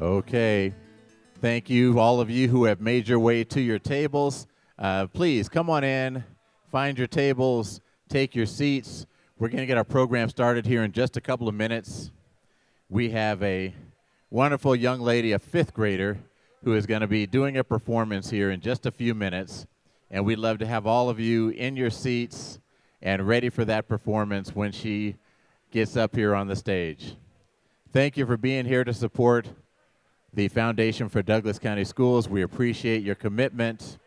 Okay. Thank you, all of you who have made your way to your tables. Please come on in, find your tables, take your seats. We're going to get our program started here in just a couple of minutes. We have a wonderful young lady, a fifth grader, who is going to be doing a performance here in just a few minutes. And we'd love to have all of you in your seats and ready for that performance when she gets up here on the stage. Thank you for being here to support the Foundation for Douglas County Schools. We appreciate your commitment.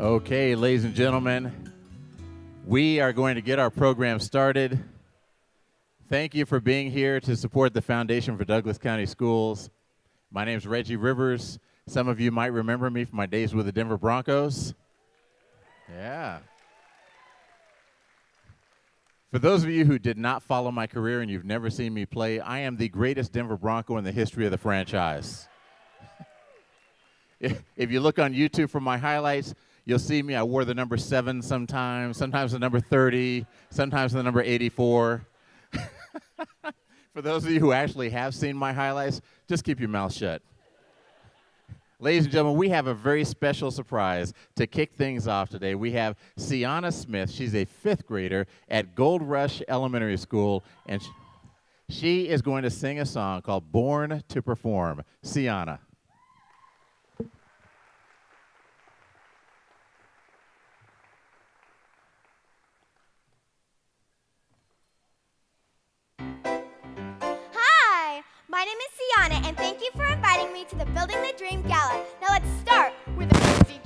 Okay, ladies and gentlemen, we are going to get our program started. Thank you for being here to support the Foundation for Douglas County Schools. My name is Reggie Rivers. Some of you might remember me from my days with the Denver Broncos. Yeah. For those of you who did not follow my career and you've never seen me play, I am the greatest Denver Bronco in the history of the franchise. If you look on YouTube for my highlights, you'll see me. I wore the number 7 sometimes the number 30, sometimes the number 84. For those of you who actually have seen my highlights, just keep your mouth shut. Ladies and gentlemen, we have a very special surprise to kick things off today. We have Sienna Smith. She's a 5th grader at Gold Rush Elementary School, and she is going to sing a song called Born to Perform. Sienna. My name is Sienna, and thank you for inviting me to the Building the Dream Gala. Now let's start with a crazy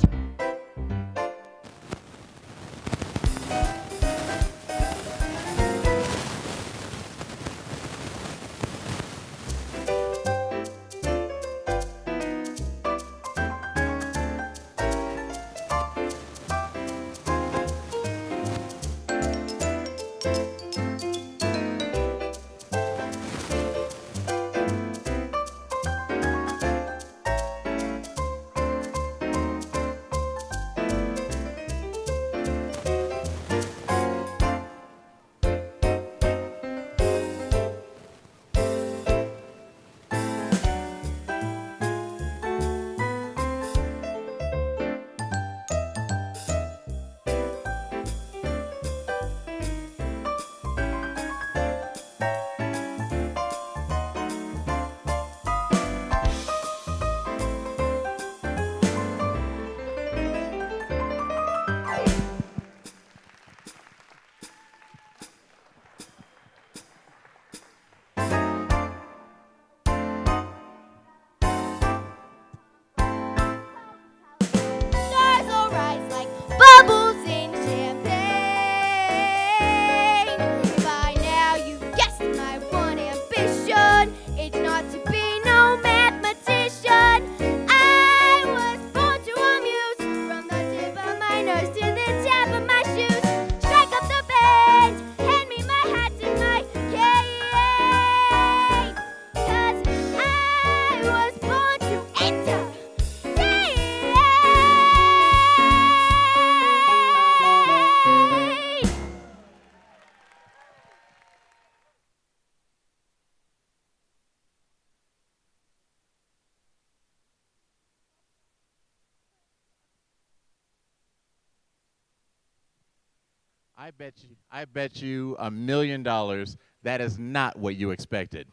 bubbles in champagne. By now you've guessed my one ambition. It's not to be no mathematician. I was born to amuse, from the tip of my nose to the tap of my shoes. Strike up the band, hand me my hat and my cane. 'Cause I was born to entertain. I bet you $1 million that is not what you expected.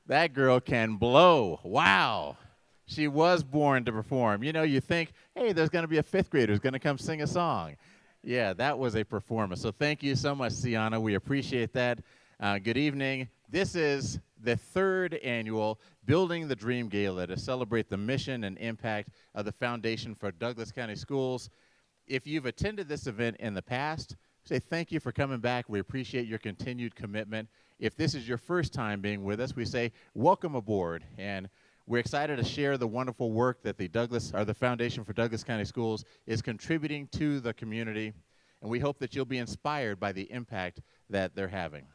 That girl can blow. Wow. She was born to perform. You know, you think, hey, there's going to be a 5th grader who's going to come sing a song. Yeah, that was a performance. So thank you so much, Sienna. We appreciate that. Good evening. This is the 3rd annual Building the Dream Gala to celebrate the mission and impact of the Foundation for Douglas County Schools. If you've attended this event in the past, say thank you for coming back. We appreciate your continued commitment. If this is your first time being with us, we say welcome aboard. And we're excited to share the wonderful work that the Foundation for Douglas County Schools is contributing to the community. And we hope that you'll be inspired by the impact that they're having.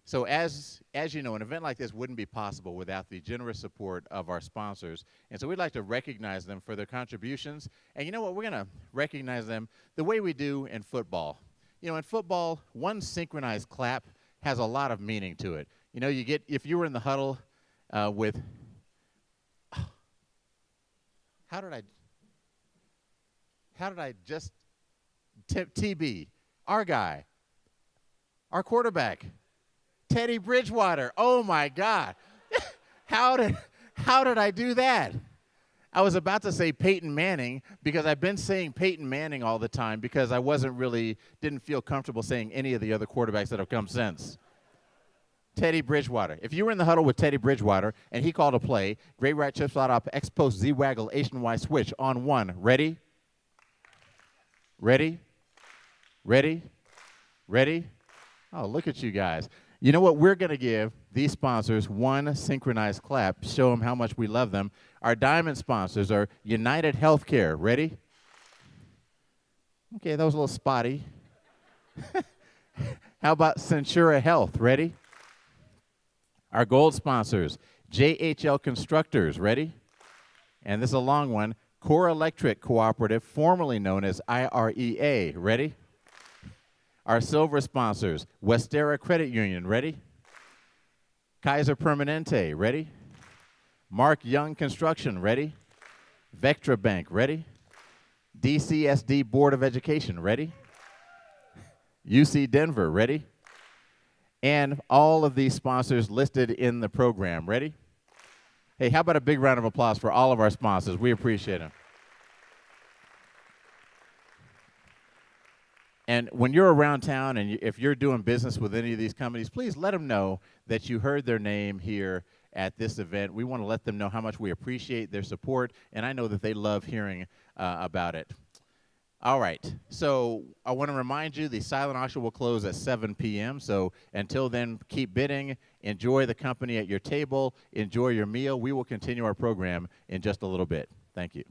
So as you know, an event like this wouldn't be possible without the generous support of our sponsors. And so we'd like to recognize them for their contributions. And you know what? We're going to recognize them the way we do in football. You know, in football, one synchronized clap has a lot of meaning to it. You know, if you were in the huddle with, how did I just tip TB, our guy, our quarterback, Teddy Bridgewater. Oh my God. How did I do that? I was about to say Peyton Manning because I've been saying Peyton Manning all the time because I didn't feel comfortable saying any of the other quarterbacks that have come since. Teddy Bridgewater. If you were in the huddle with Teddy Bridgewater and he called a play, great right chip slot up, X post, Z waggle, Asian Y switch on one. Ready? Ready? Ready? Ready? Oh, look at you guys. You know what? We're going to give these sponsors one synchronized clap, show them how much we love them. Our diamond sponsors are United Healthcare. Ready? Okay, that was a little spotty. How about Centura Health? Ready? Our gold sponsors, JHL Constructors. Ready? And this is a long one. Core Electric Cooperative, formerly known as IREA. Ready? Our silver sponsors, Westera Credit Union. Ready? Kaiser Permanente. Ready? Mark Young Construction. Ready? Vectra Bank. Ready? DCSD Board of Education. Ready? UC Denver. Ready? And all of these sponsors listed in the program. Ready? Hey, how about a big round of applause for all of our sponsors? We appreciate them. And when you're around town and if you're doing business with any of these companies, please let them know that you heard their name here at this event. We want to let them know how much we appreciate their support, and I know that they love hearing about it. All right, so I want to remind you the silent auction will close at 7 p.m., so until then, keep bidding, enjoy the company at your table, enjoy your meal. We will continue our program in just a little bit. Thank you.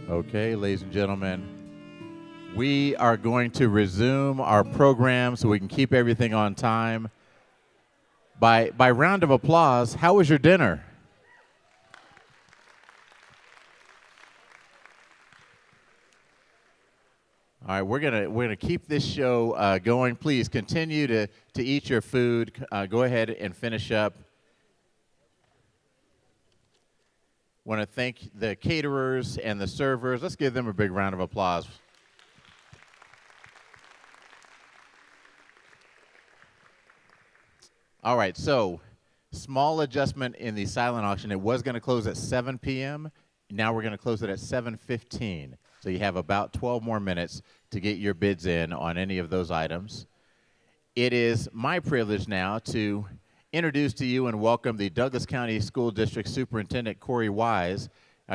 Okay, ladies and gentlemen, we are going to resume our program so we can keep everything on time. By round of applause, how was your dinner? All right, we're gonna keep this show going. Please continue to eat your food. Go ahead and finish up. Want to thank the caterers and the servers. Let's give them a big round of applause. All right, so small adjustment in the silent auction. It was going to close at 7 p.m. Now we're going to close it at 7:15. So you have about 12 more minutes to get your bids in on any of those items. It is my privilege now to introduce to you and welcome the Douglas County School District Superintendent Corey Wise.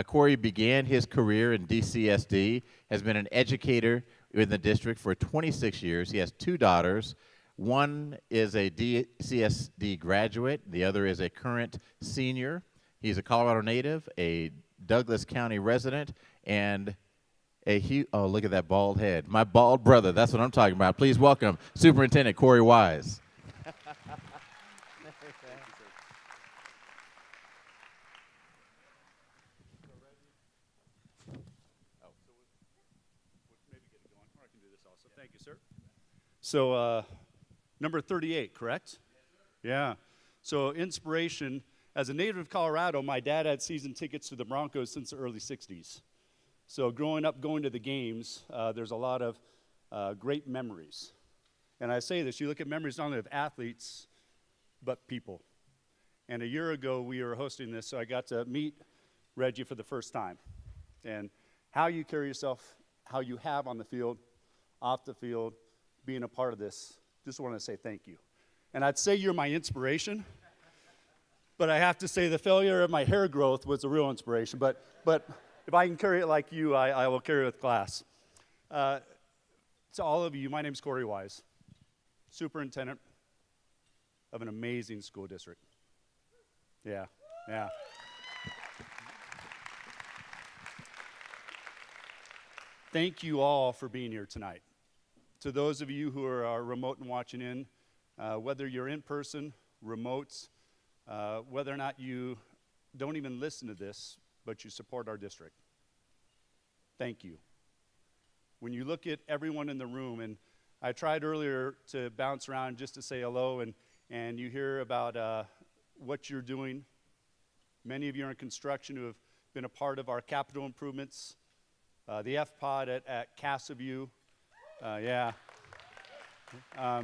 Corey began his career in DCSD, has been an educator in the district for 26 years. He has 2 daughters. One is a DCSD graduate. The other is a current senior. He's a Colorado native, a Douglas County resident, and oh, look at that bald head. My bald brother, that's what I'm talking about. Please welcome Superintendent Corey Wise. Thank you, sir. So, number 38, correct? Yeah. So, inspiration. As a native of Colorado, my dad had season tickets to the Broncos since the early 60s. So, growing up, going to the games, there's a lot of great memories. And I say this, you look at memories not only of athletes, but people. And a year ago, we were hosting this, so I got to meet Reggie for the first time. And how you carry yourself, how you have on the field, off the field, being a part of this, just want to say thank you. And I'd say you're my inspiration, but I have to say the failure of my hair growth was a real inspiration. But if I can carry it like you, I will carry it with class. To all of you, my name's Corey Wise, superintendent of an amazing school district. Yeah. Thank you all for being here tonight. To those of you who are remote and watching in, whether you're in person, remote, whether or not you don't even listen to this, but you support our district, thank you. When you look at everyone in the room, and I tried earlier to bounce around just to say hello, and you hear about what you're doing. Many of you are in construction who have been a part of our capital improvements, the F-Pod at Cassaview. Yeah. I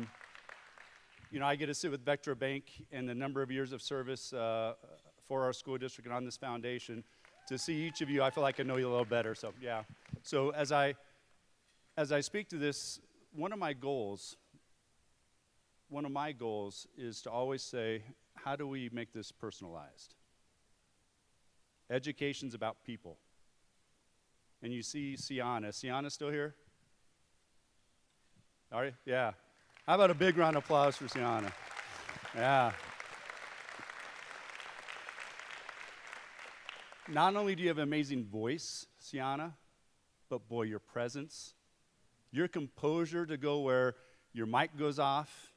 get to sit with Vectra Bank and the number of years of service for our school district and on this foundation. To see each of you, I feel like I know you a little better. So, yeah. So as I speak to this, one of my goals is to always say, how do we make this personalized? Education's about people. And you see Sienna. Sienna still here? Are you? Yeah. How about a big round of applause for Sienna? Yeah. Not only do you have an amazing voice, Sienna, but boy, your presence, your composure to go where your mic goes off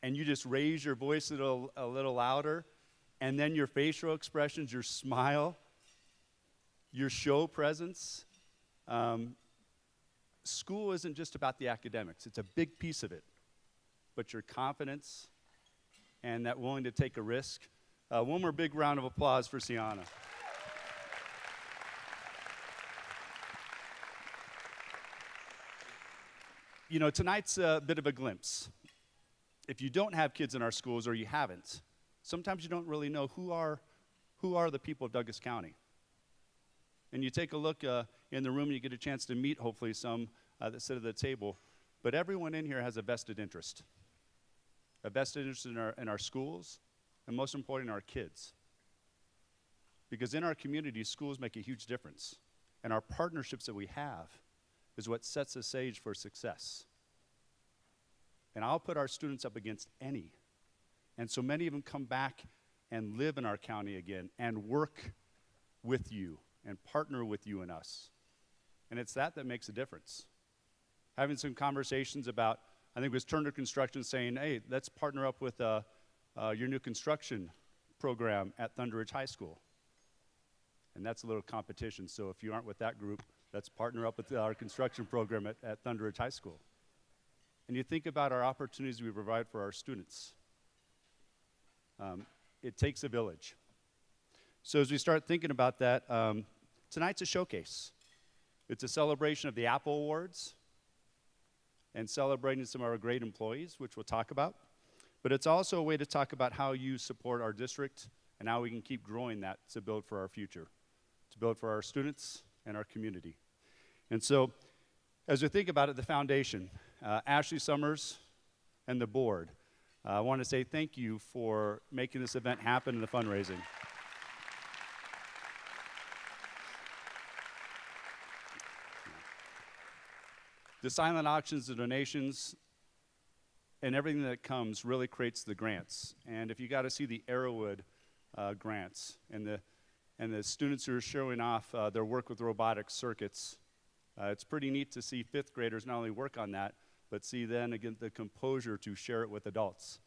and you just raise your voice a little louder, and then your facial expressions, your smile, your show presence. School isn't just about the academics. It's a big piece of it. But your confidence and that willing to take a risk. One more big round of applause for Sienna. Tonight's a bit of a glimpse. If you don't have kids in our schools, or you haven't, sometimes you don't really know who are the people of Douglas County. And you take a look in the room, and you get a chance to meet, hopefully, some that sit at the table. But everyone in here has a vested interest. A vested interest in our schools, and most importantly, in our kids. Because in our community, schools make a huge difference. And our partnerships that we have is what sets the stage for success. And I'll put our students up against any. And so many of them come back and live in our county again and work with you and partner with you and us. And it's that makes a difference. Having some conversations about, I think it was Turner Construction saying, hey, let's partner up with your new construction program at Thunder Ridge High School. And that's a little competition. So if you aren't with that group, let's partner up with our construction program at Thunder Ridge High School. And you think about our opportunities we provide for our students. It takes a village. So as we start thinking about that, tonight's a showcase. It's a celebration of the Apple Awards and celebrating some of our great employees, which we'll talk about. But it's also a way to talk about how you support our district and how we can keep growing that to build for our future, to build for our students and our community. And so as we think about it, the foundation, Ashley Summers and the board, I want to say thank you for making this event happen in the fundraising. The silent auctions, the donations, and everything that comes really creates the grants. And if you got to see the Arrowwood grants and the students who are showing off their work with robotic circuits, it's pretty neat to see fifth graders not only work on that, but see then again the composure to share it with adults.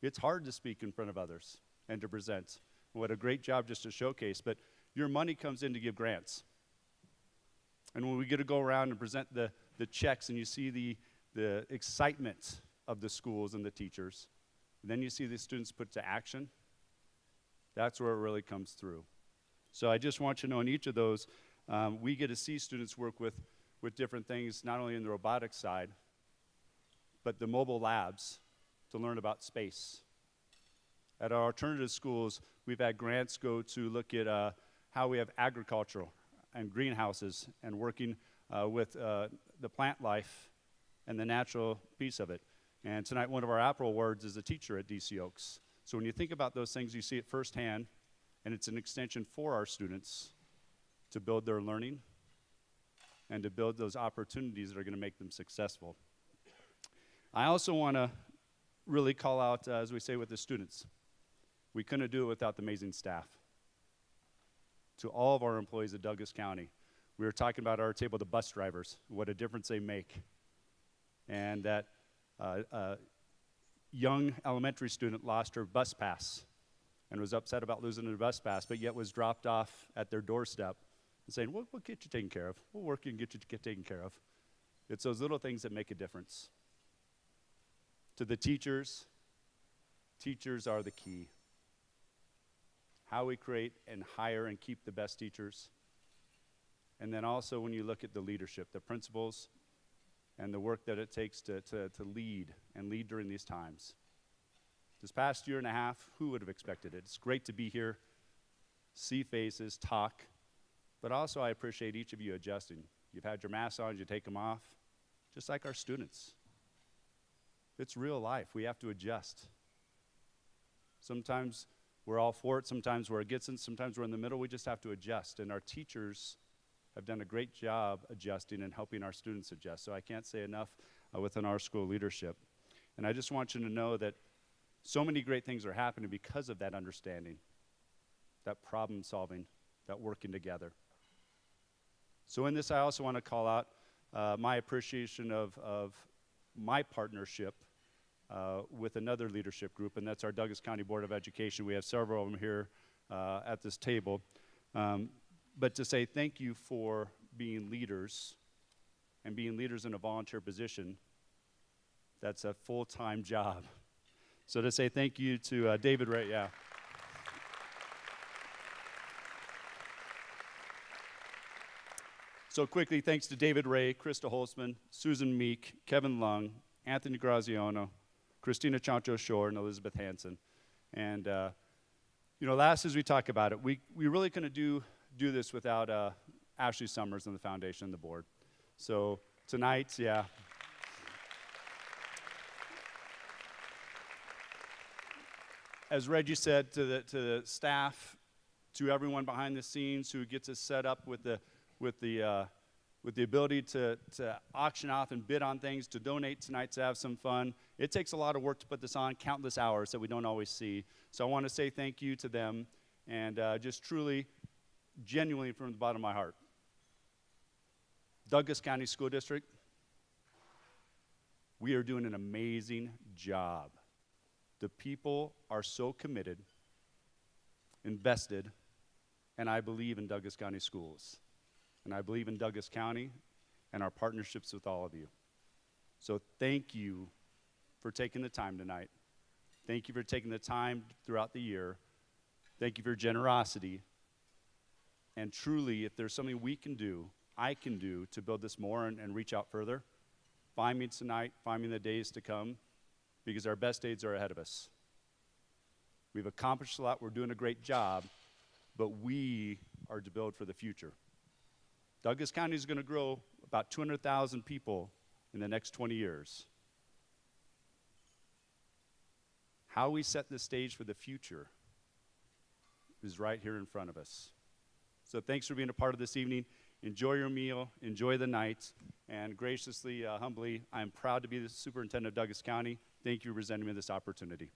It's hard to speak in front of others and to present. What a great job just to showcase, but your money comes in to give grants. And when we get to go around and present the checks and you see the excitement of the schools and the teachers, and then you see the students put to action, that's where it really comes through. So I just want you to know in each of those, we get to see students work with different things, not only in the robotics side, but the mobile labs to learn about space. At our alternative schools, we've had grants go to look at how we have agricultural and greenhouses and working with the plant life and the natural piece of it. And tonight, one of our Apple Awards is a teacher at DC Oaks. So when you think about those things, you see it firsthand, and it's an extension for our students to build their learning and to build those opportunities that are going to make them successful. I also want to really call out, as we say with the students, we couldn't do it without the amazing staff. To all of our employees at Douglas County, we were talking about at our table, the bus drivers, what a difference they make. And that young elementary student lost her bus pass and was upset about losing her bus pass, but yet was dropped off at their doorstep and saying, we'll get you taken care of. We'll work and get you taken care of. It's those little things that make a difference. To the teachers, teachers are the key. How we create and hire and keep the best teachers. And then also when you look at the leadership, the principals, and the work that it takes to lead and lead during these times. This past year and a half, who would have expected it? It's great to be here, see faces, talk, but also I appreciate each of you adjusting. You've had your masks on, you take them off, just like our students. It's real life. We have to adjust. Sometimes we're all for it, sometimes we're against it, sometimes we're in the middle. We just have to adjust, and our teachers have done a great job adjusting and helping our students adjust. So I can't say enough within our school leadership. And I just want you to know that so many great things are happening because of that understanding, that problem solving, that working together. So in this, I also want to call out my appreciation of my partnership with another leadership group, and that's our Douglas County Board of Education. We have several of them here at this table. But to say thank you for being leaders and being leaders in a volunteer position, that's a full-time job. So to say thank you to David Ray, yeah. So quickly, thanks to David Ray, Krista Holzman, Susan Meek, Kevin Lung, Anthony Graziano, Christina Chancho-Shore, and Elizabeth Hansen. And, last as we talk about it, we really couldn't do this without Ashley Summers and the foundation and the board. So tonight, yeah. As Reggie said, to the staff, to everyone behind the scenes who gets us set up with the ability to auction off and bid on things, to donate tonight, to have some fun. It takes a lot of work to put this on, countless hours that we don't always see. So I want to say thank you to them, and just truly, genuinely from the bottom of my heart, Douglas County School District, we are doing an amazing job. The people are so committed, invested, and I believe in Douglas County schools. And I believe in Douglas County and our partnerships with all of you. So thank you for taking the time tonight. Thank you for taking the time throughout the year. Thank you for your generosity. And truly, if there's something we can do, I can do to build this more and reach out further, find me tonight, find me in the days to come, because our best days are ahead of us. We've accomplished a lot, we're doing a great job, but we are to build for the future. Douglas County is going to grow about 200,000 people in the next 20 years. How we set the stage for the future is right here in front of us. So thanks for being a part of this evening. Enjoy your meal, enjoy the night, and graciously, humbly, I am proud to be the superintendent of Douglas County. Thank you for presenting me this opportunity.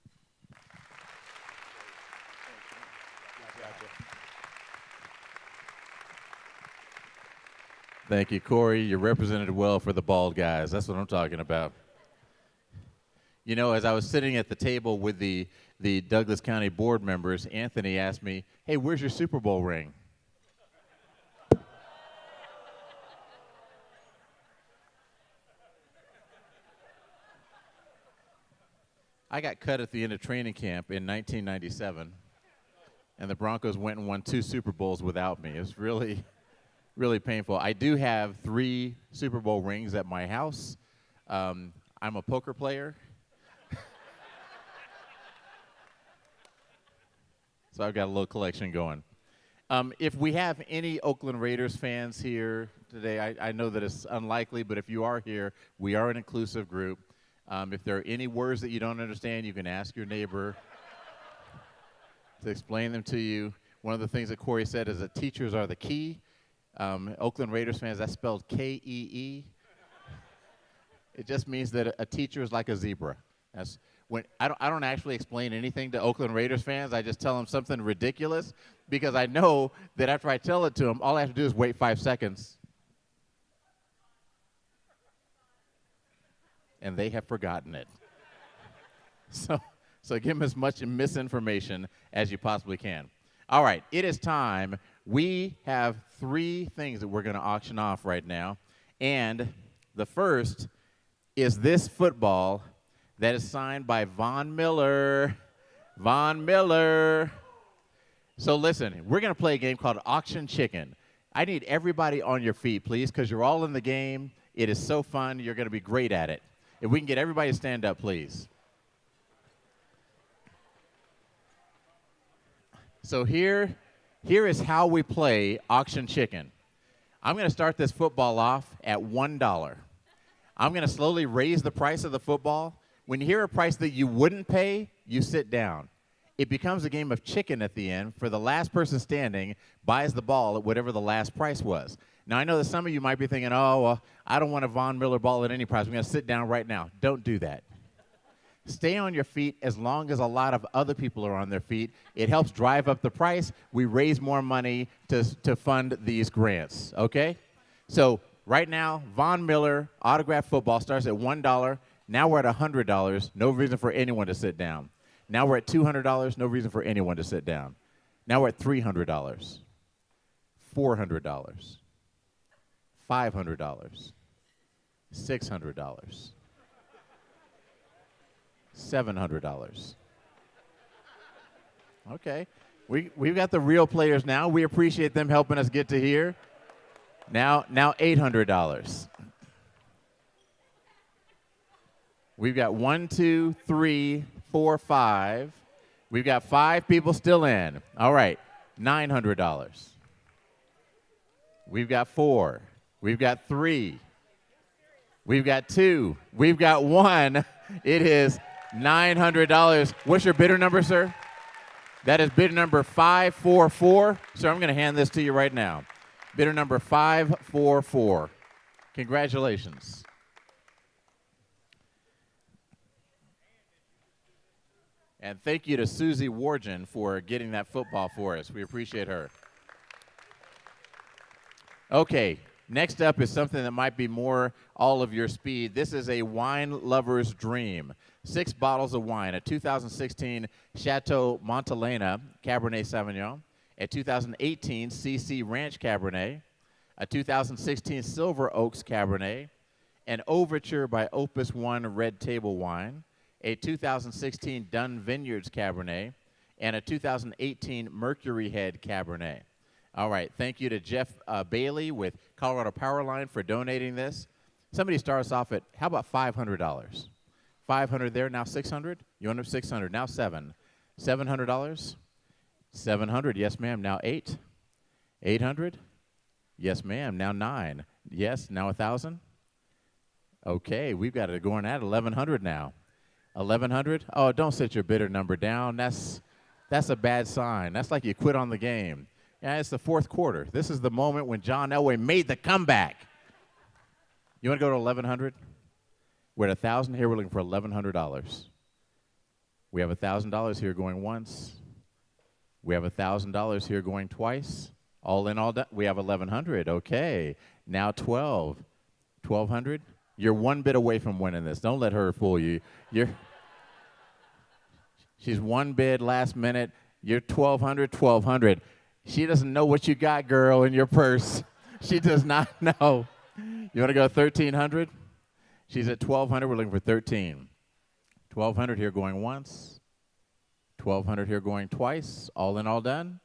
Thank you, Corey. You represented well for the bald guys. That's what I'm talking about. You know, as I was sitting at the table with the Douglas County board members, Anthony asked me, hey, where's your Super Bowl ring? I got cut at the end of training camp in 1997, and the Broncos went and won 2 Super Bowls without me. It was really, really painful. I do have 3 Super Bowl rings at my house. I'm a poker player. So I've got a little collection going. If we have any Oakland Raiders fans here today, I know that it's unlikely, but if you are here, we are an inclusive group. If there are any words that you don't understand, you can ask your neighbor to explain them to you. One of the things that Corey said is that teachers are the key. Oakland Raiders fans, that's spelled K-E-E. It just means that a teacher is like a zebra. That's when I don't actually explain anything to Oakland Raiders fans. I just tell them something ridiculous because I know that after I tell it to them, all I have to do is wait 5 seconds. And they have forgotten it. So give them as much misinformation as you possibly can. All right, it is time. We have 3 things that we're going to auction off right now. And the first is this football that is signed by Von Miller. Von Miller. So listen, we're going to play a game called Auction Chicken. I need everybody on your feet, please, because you're all in the game. It is so fun. You're going to be great at it. If we can get everybody to stand up, please. So here is how we play Auction Chicken. I'm going to start this football off at $1. I'm going to slowly raise the price of the football. When you hear a price that you wouldn't pay, you sit down. It becomes a game of chicken at the end, for the last person standing buys the ball at whatever the last price was. Now, I know that some of you might be thinking, oh, well, I don't want a Von Miller ball at any price. I'm going to sit down right now. Don't do that. Stay on your feet as long as a lot of other people are on their feet. It helps drive up the price. We raise more money to fund these grants, okay? So right now, Von Miller autographed football starts at $1. Now we're at $100. No reason for anyone to sit down. Now we're at $200. No reason for anyone to sit down. Now we're at $300, $400, $500, $600, $700. Okay. We've got the real players now. We appreciate them helping us get to here. Now $800. We've got 1, 2, 3, 4, 5. We've got 5 people still in. All right, $900. We've got 4. We've got 3. We've got 2. We've got 1. It is $900. What's your bidder number, sir? That is bidder number 544. Sir, I'm going to hand this to you right now. Bidder number 544. Congratulations. And thank you to Susie Wargen for getting that football for us. We appreciate her. Okay, Next up is something that might be more all of your speed. This is a wine lover's dream. 6 bottles of wine, a 2016 Chateau Montelena Cabernet Sauvignon, a 2018 CC Ranch Cabernet, a 2016 Silver Oaks Cabernet, an Overture by Opus One Red Table Wine, a 2016 Dunn Vineyards Cabernet, and a 2018 Mercury Head Cabernet. All right, thank you to Jeff Bailey with Colorado Powerline for donating this. Somebody start us off at, how about $500? 500 there, now 600? You want up 600, now 7. $700? 700, yes ma'am, now 8. 800? Yes ma'am, now 9. Yes, now 1,000? Okay, we've got it going at 1,100 now. 1,100? Oh, don't set your bidder number down. That's a bad sign. That's like you quit on the game. Yeah, it's the fourth quarter. This is the moment when John Elway made the comeback. You want to go to 1,100? We're at 1,000 here. We're looking for $1,100. We have $1,000 here going once. We have $1,000 here going twice. All in, all done. We have 1,100. Okay. Now 12. 1,200. You're one bid away from winning this. Don't let her fool you. She's one bid last minute. You're 1,200. 1,200. She doesn't know what you got, girl, in your purse. She does not know. You want to go 1,300? She's at 1,200. We're looking for 13. 1,200 here going once. 1,200 here going twice. All in, all done.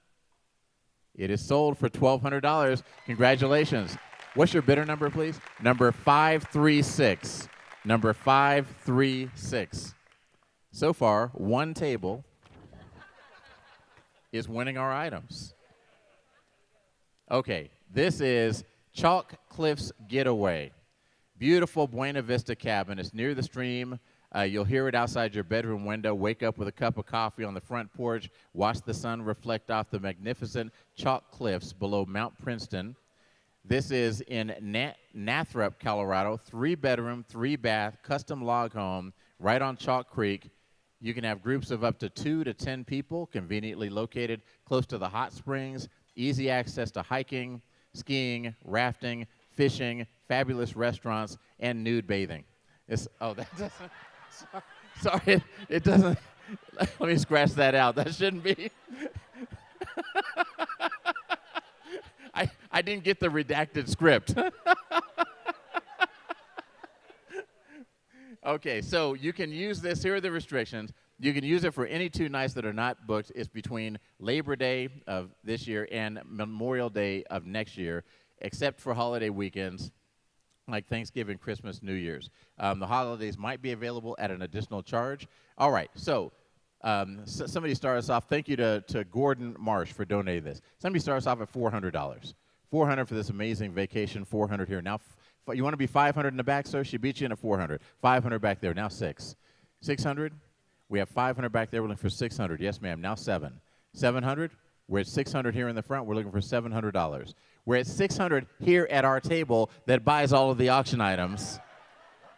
It is sold for $1,200. Congratulations. What's your bidder number, please? Number 536. Number 536. So far, one table is winning our items. Okay, this is Chalk Cliffs Getaway. Beautiful Buena Vista cabin. It's near the stream. You'll hear it outside your bedroom window. Wake up with a cup of coffee on the front porch. Watch the sun reflect off the magnificent Chalk Cliffs below Mount Princeton. This is in Nathrop, Colorado. 3-bedroom, 3-bath, custom log home right on Chalk Creek. You can have groups of up to 2 to 10 people, conveniently located close to the hot springs. Easy access to hiking, skiing, rafting, fishing, fabulous restaurants, and nude bathing. That doesn't. Sorry, it doesn't. Let me scratch that out. That shouldn't be. I didn't get the redacted script. Okay, so you can use this. Here are the restrictions. You can use it for any 2 nights that are not booked. It's between Labor Day of this year and Memorial Day of next year, except for holiday weekends like Thanksgiving, Christmas, New Year's. The holidays might be available at an additional charge. All right, so somebody start us off. Thank you to Gordon Marsh for donating this. Somebody start us off at $400. $400 for this amazing vacation, $400 here. Now, you want to be $500 in the back, sir? She beat you in at $400. $500 back there, now 6. $600? We have $500 back there. We're looking for $600. Yes, ma'am. Now 7. $700? We're at $600 here in the front. We're looking for $700. We're at $600 here at our table that buys all of the auction items.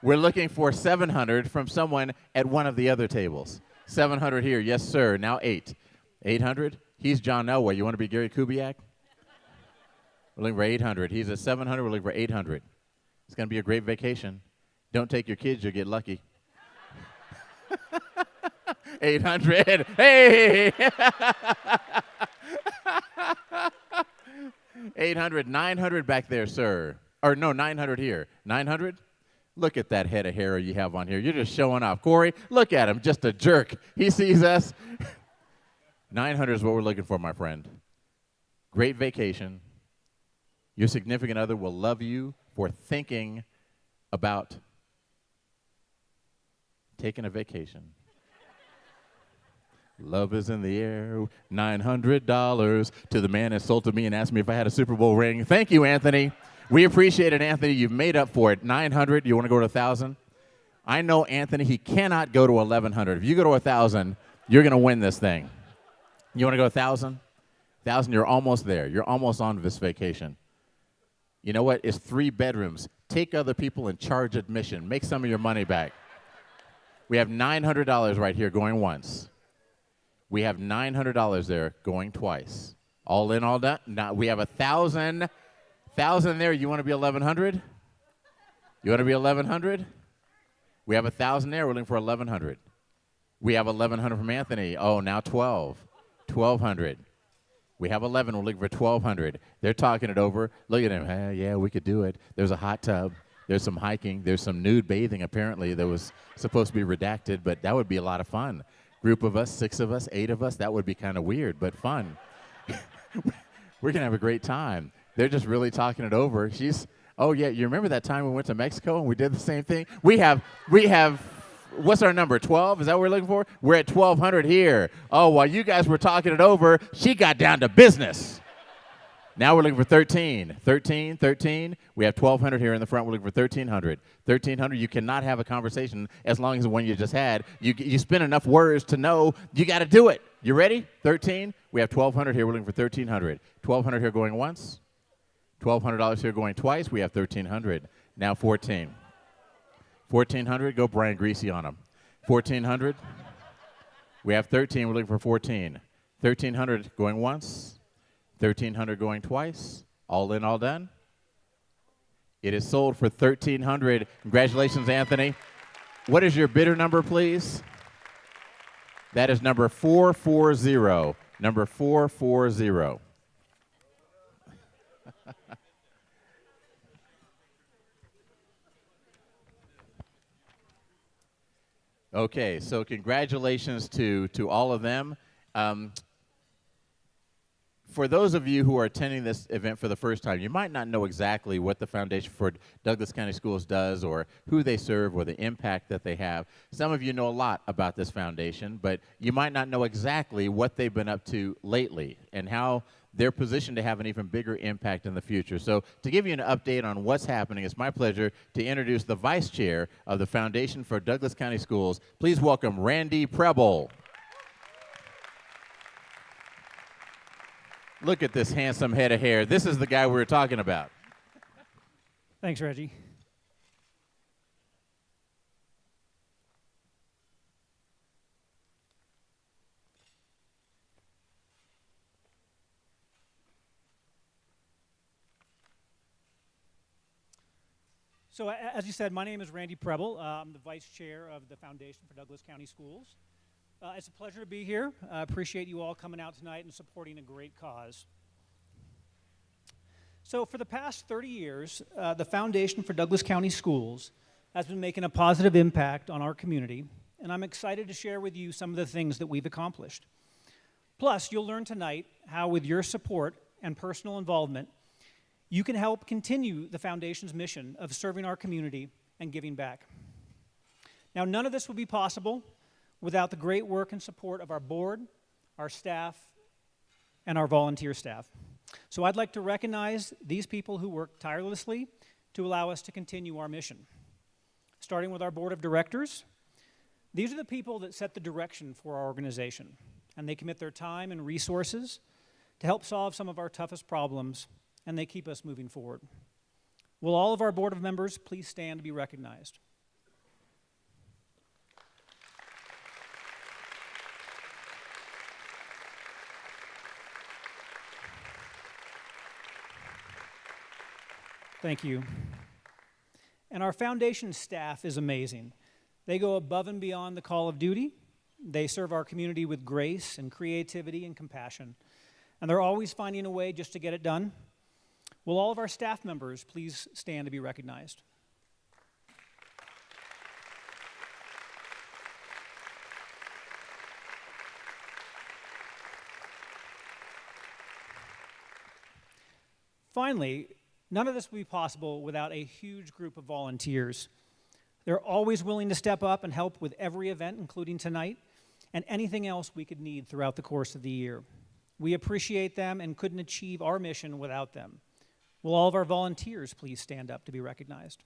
We're looking for $700 from someone at one of the other tables. $700 here. Yes, sir. Now 8. $800? He's John Elway. You want to be Gary Kubiak? We're looking for $800. He's at $700. We're looking for $800. It's going to be a great vacation. Don't take your kids. You'll get lucky. 800. Hey! 800. 900 back there, sir. Or no, 900 here. 900? Look at that head of hair you have on here. You're just showing off. Corey, look at him. Just a jerk. He sees us. 900 is what we're looking for, my friend. Great vacation. Your significant other will love you for thinking about taking a vacation. Love is in the air, $900 to the man that insulted me and asked me if I had a Super Bowl ring. Thank you, Anthony. We appreciate it, Anthony. You've made up for it. 900, you want to go to 1,000? I know Anthony, he cannot go to 1,100. If you go to 1,000, you're going to win this thing. You want to go 1,000? 1,000, you're almost there. You're almost on this vacation. You know what? It's 3 bedrooms. Take other people and charge admission. Make some of your money back. We have $900 right here going once. We have $900 there going twice. All in, all done. Now we have 1,000. 1,000 there. You want to be 1,100? You want to be 1,100? We have 1,000 there. We're looking for 1,100. We have 1,100 from Anthony. Oh, now 12. 1,200. We have 11. We're looking for 1,200. They're talking it over. Look at him. Yeah, we could do it. There's a hot tub. There's some hiking. There's some nude bathing, apparently, that was supposed to be redacted, but that would be a lot of fun. Group of us, 6 of us, 8 of us, that would be kind of weird, but fun. We're going to have a great time. They're just really talking it over. Oh, yeah, you remember that time we went to Mexico and we did the same thing? We have, what's our number, 12? Is that what we're looking for? We're at 1,200 here. Oh, while you guys were talking it over, she got down to business. Now we're looking for 13. 13. We have 1,200 here in the front. We're looking for 1,300. 1,300, you cannot have a conversation as long as the one you just had. You spin enough words to know you got to do it. You ready? 13. We have 1,200 here. We're looking for 1,300. 1,200 here going once. $1,200 here going twice. We have 1,300. Now 14. 1,400. Go Brian Greasy on them. 1,400. We have 13. We're looking for 14. 1,300 going once. 1,300 going twice. All in, all done. It is sold for 1,300. Congratulations, Anthony. What is your bidder number, please? That is number 440. Number 440. Okay, so congratulations to all of them. For those of you who are attending this event for the first time, you might not know exactly what the Foundation for Douglas County Schools does or who they serve or the impact that they have. Some of you know a lot about this foundation, but you might not know exactly what they've been up to lately and how they're positioned to have an even bigger impact in the future. So to give you an update on what's happening, it's my pleasure to introduce the Vice Chair of the Foundation for Douglas County Schools. Please welcome Randy Preble. Look at this handsome head of hair. This is the guy we were talking about. Thanks, Reggie. So as you said, my name is Randy Preble. I'm the Vice Chair of the Foundation for Douglas County Schools. It's a pleasure to be here. I appreciate you all coming out tonight and supporting a great cause. So for the past 30 years, the Foundation for Douglas County Schools has been making a positive impact on our community, and I'm excited to share with you some of the things that we've accomplished. Plus, you'll learn tonight how, with your support and personal involvement, you can help continue the Foundation's mission of serving our community and giving back. Now, none of this would be possible without the great work and support of our board, our staff, and our volunteer staff. So I'd like to recognize these people who work tirelessly to allow us to continue our mission. Starting with our board of directors, these are the people that set the direction for our organization, and they commit their time and resources to help solve some of our toughest problems, and they keep us moving forward. Will all of our board of members please stand to be recognized? Thank you. And our foundation staff is amazing. They go above and beyond the call of duty. They serve our community with grace and creativity and compassion. And they're always finding a way just to get it done. Will all of our staff members please stand to be recognized? Finally, none of this would be possible without a huge group of volunteers. They're always willing to step up and help with every event, including tonight, and anything else we could need throughout the course of the year. We appreciate them and couldn't achieve our mission without them. Will all of our volunteers please stand up to be recognized?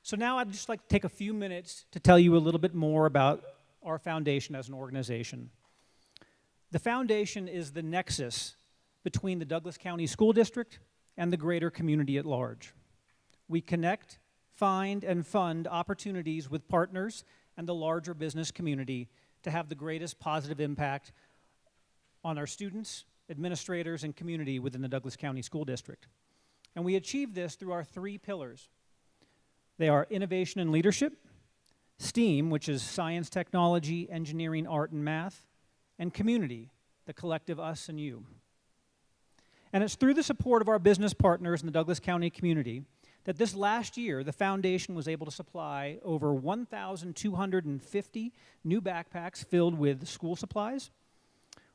So now I'd just like to take a few minutes to tell you a little bit more about our foundation as an organization. The foundation is the nexus between the Douglas County School District and the greater community at large. We connect, find, and fund opportunities with partners and the larger business community to have the greatest positive impact on our students, administrators, and community within the Douglas County School District. And we achieve this through our 3 pillars. They are innovation and leadership, STEAM, which is science, technology, engineering, art, and math, and community, the collective us and you. And it's through the support of our business partners in the Douglas County community that this last year, the foundation was able to supply over 1,250 new backpacks filled with school supplies.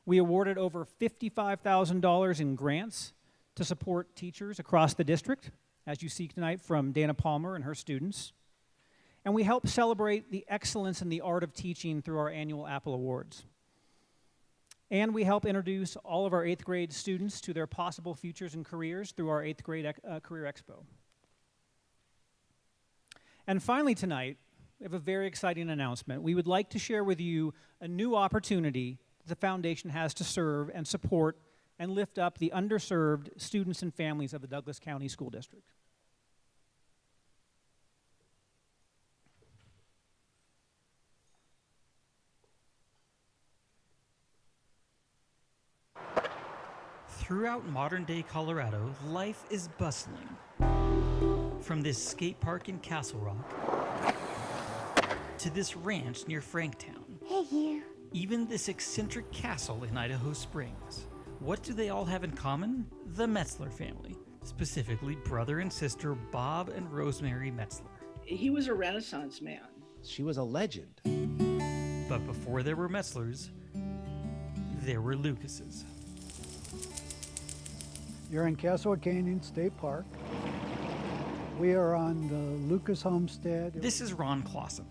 We awarded over $55,000 in grants to support teachers across the district, as you see tonight from Dana Palmer and her students. And we help celebrate the excellence in the art of teaching through our annual Apple Awards. And we help introduce all of our 8th grade students to their possible futures and careers through our 8th grade Career Expo. And finally tonight, we have a very exciting announcement. We would like to share with you a new opportunity the foundation has to serve and support and lift up the underserved students and families of the Douglas County School District. Throughout modern-day Colorado, life is bustling. From this skate park in Castle Rock to this ranch near Franktown. Hey, you. Even this eccentric castle in Idaho Springs. What do they all have in common? The Metzler family, specifically brother and sister Bob and Rosemary Metzler. He was a Renaissance man. She was a legend. But before there were Metzlers, there were Lucases. You're in Castlewood Canyon State Park. We are on the Lucas Homestead. This is Ron Clausen.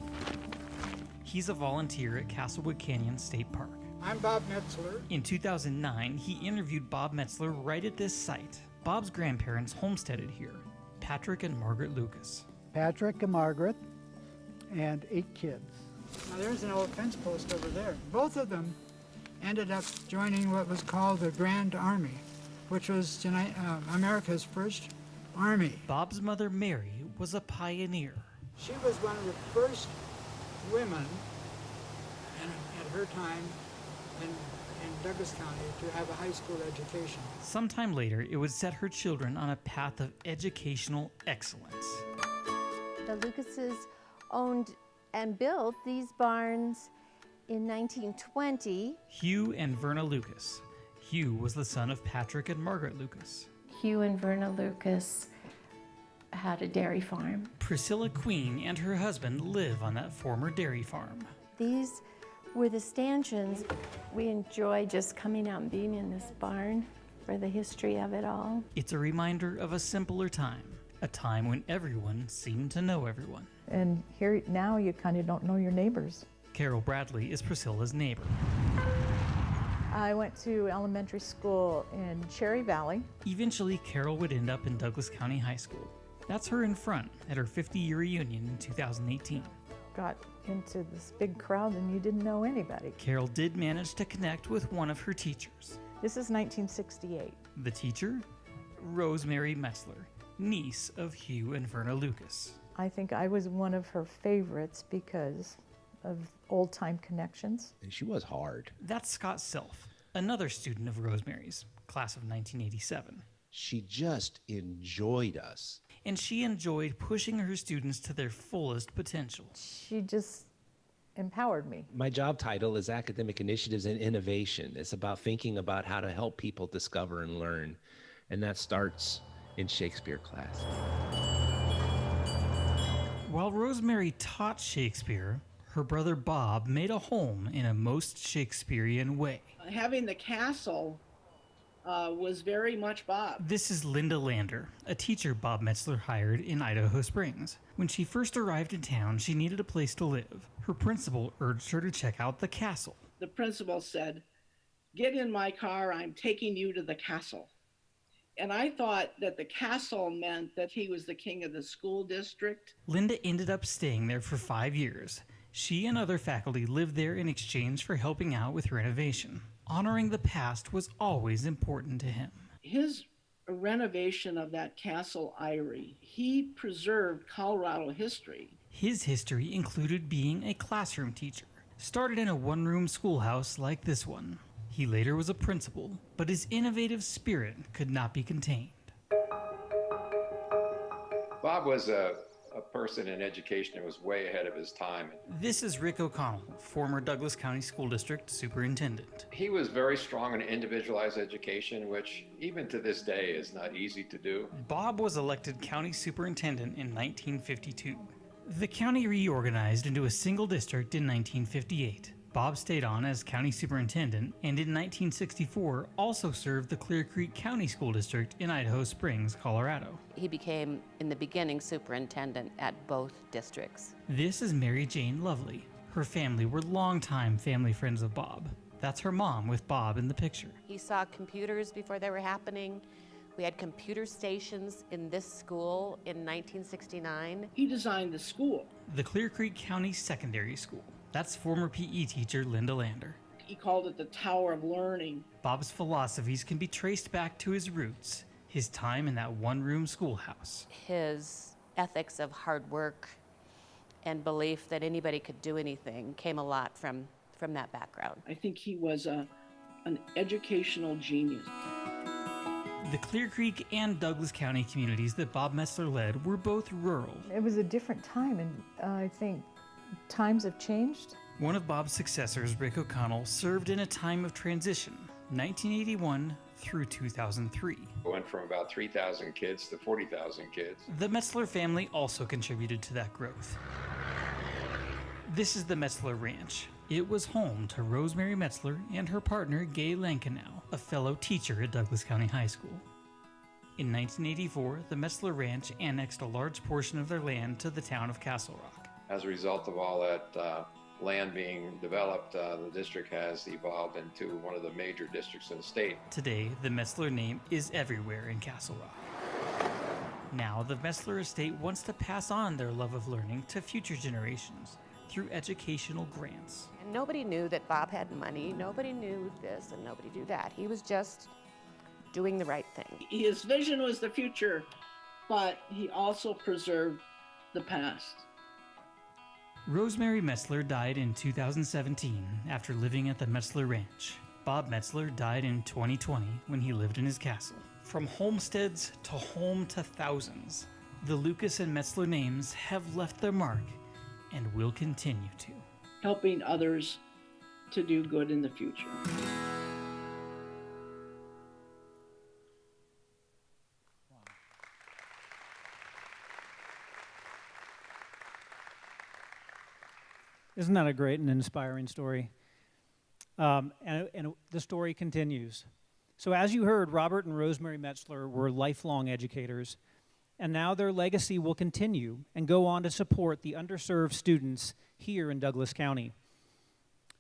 He's a volunteer at Castlewood Canyon State Park. I'm Bob Metzler. In 2009, he interviewed Bob Metzler right at this site. Bob's grandparents homesteaded here, Patrick and Margaret Lucas. Patrick and Margaret, and 8 kids. Now there's an old fence post over there. Both of them ended up joining what was called the Grand Army, which was America's first army. Bob's mother, Mary, was a pioneer. She was one of the first women at her time in Douglas County to have a high school education. Sometime later, it would set her children on a path of educational excellence. The Lucases owned and built these barns in 1920. Hugh and Verna Lucas. Hugh was the son of Patrick and Margaret Lucas. Hugh and Verna Lucas had a dairy farm. Priscilla Queen and her husband live on that former dairy farm. These were the stanchions. We enjoy just coming out and being in this barn for the history of it all. It's a reminder of a simpler time, a time when everyone seemed to know everyone. And here now you kind of don't know your neighbors. Carol Bradley is Priscilla's neighbor. I went to elementary school in Cherry Valley. Eventually, Carol would end up in Douglas County High School. That's her in front at her 50-year reunion in 2018. Got into this big crowd and you didn't know anybody. Carol did manage to connect with one of her teachers. This is 1968. The teacher? Rosemary Metzler, niece of Hugh and Verna Lucas. I think I was one of her favorites because of old-time connections. And she was hard. That's Scott Self, another student of Rosemary's, class of 1987. She just enjoyed us. And she enjoyed pushing her students to their fullest potential. She just empowered me. My job title is Academic Initiatives and Innovation. It's about thinking about how to help people discover and learn. And that starts in Shakespeare class. While Rosemary taught Shakespeare, her brother Bob made a home in a most Shakespearean way. Having the castle was very much Bob. This is Linda Lander, a teacher Bob Metzler hired in Idaho Springs. When she first arrived in town, she needed a place to live. Her principal urged her to check out the castle. The principal said, "Get in my car, I'm taking you to the castle." And I thought that the castle meant that he was the king of the school district. Linda ended up staying there for 5 years. She and other faculty lived there in exchange for helping out with renovation. Honoring the past was always important to him. His renovation of that Castle Eyrie, he preserved Colorado history. His history included being a classroom teacher. Started in a one-room schoolhouse like this one. He later was a principal, but his innovative spirit could not be contained. Bob was a person in education that was way ahead of his time. This is Rick O'Connell, former Douglas County School District Superintendent. He was very strong in individualized education, which even to this day is not easy to do. Bob was elected county superintendent in 1952. The county reorganized into a single district in 1958. Bob stayed on as county superintendent and in 1964 also served the Clear Creek County School District in Idaho Springs, Colorado. He became, in the beginning, superintendent at both districts. This is Mary Jane Lovely. Her family were longtime family friends of Bob. That's her mom with Bob in the picture. He saw computers before they were happening. We had computer stations in this school in 1969. He designed the school. The Clear Creek County Secondary School. That's former PE teacher Linda Lander. He called it the Tower of Learning. Bob's philosophies can be traced back to his roots, his time in that one-room schoolhouse. His ethics of hard work and belief that anybody could do anything came a lot from that background. I think he was an educational genius. The Clear Creek and Douglas County communities that Bob Metzler led were both rural. It was a different time, and I think times have changed. One of Bob's successors, Rick O'Connell, served in a time of transition, 1981 through 2003. Went from about 3,000 kids to 40,000 kids. The Metzler family also contributed to that growth. This is the Metzler Ranch. It was home to Rosemary Metzler and her partner, Gay Lankenow, a fellow teacher at Douglas County High School. In 1984, the Metzler Ranch annexed a large portion of their land to the town of Castle Rock. As a result of all that land being developed, the district has evolved into one of the major districts in the state. Today, the Metzler name is everywhere in Castle Rock. Now, the Metzler estate wants to pass on their love of learning to future generations through educational grants. And nobody knew that Bob had money. Nobody knew this and nobody knew that. He was just doing the right thing. His vision was the future, but he also preserved the past. Rosemary Metzler died in 2017 after living at the Metzler Ranch. Bob Metzler died in 2020 when he lived in his castle. From homesteads to home to thousands, the Lucas and Metzler names have left their mark and will continue to. Helping others to do good in the future. Isn't that a great and inspiring story? And the story continues. So as you heard, Robert and Rosemary Metzler were lifelong educators, and now their legacy will continue and go on to support the underserved students here in Douglas County.